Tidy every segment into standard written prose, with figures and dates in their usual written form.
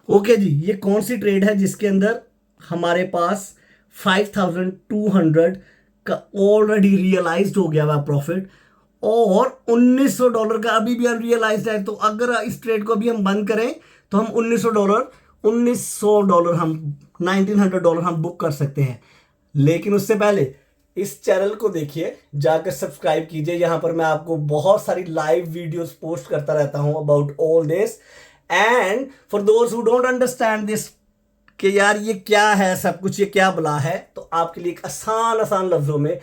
Okay जी, ये कौन सी trade है जिसके अंदर हमारे पास 5200 का ऑलरेडी रियलाइज्ड हो गया हुआ प्रॉफिट, और $1900 का अभी भी अनरियलाइज्ड है। तो अगर इस ट्रेड को अभी हम बंद करें तो हम $1900 हम $1900 हम बुक कर सकते हैं। लेकिन उससे पहले इस चैनल को देखिए, जाकर सब्सक्राइब कीजिए। यहां पर मैं आपको बहुत सारी लाइव वीडियोस पोस्ट करता रहता हूं about all this. And for those who don't understand this कि यार ये क्या है, सब कुछ ये क्या बला है, तो आपके लिए एक आसान आसान लफ्जों में,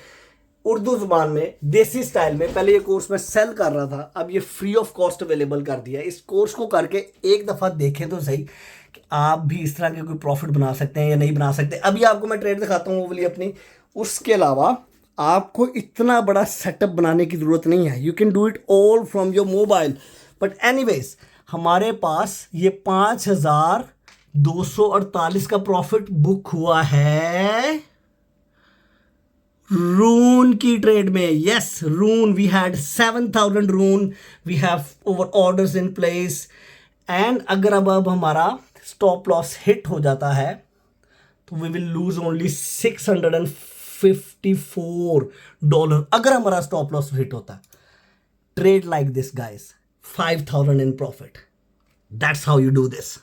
उर्दू जुबान में, देसी स्टाइल में, पहले ये कोर्स मैं सेल कर रहा था, अब ये फ्री ऑफ कॉस्ट अवेलेबल कर दिया है। इस कोर्स को करके एक दफा देखें तो सही कि आप भी इस तरह के कोई प्रॉफिट बना सकते हैं या नहीं बना सकते। अभी आपको मैं ट्रेड दिखाता हूँ वो वाली अपनी। उसके अलावा आपको इतना बड़ा सेटअप बनाने की जरूरत नहीं है, you can do it all from your mobile. But anyways, हमारे पास ये 5248 का प्रॉफिट बुक हुआ है रून की ट्रेड में। Yes, rune, we had 7000 rune, we have over orders in place. And अगर अब हमारा स्टॉप लॉस हिट हो जाता है तो वी विल लूज ओनली $654 अगर हमारा स्टॉप लॉस हिट होता है। Trade like this guys, 5000 in profit, that's how you do this.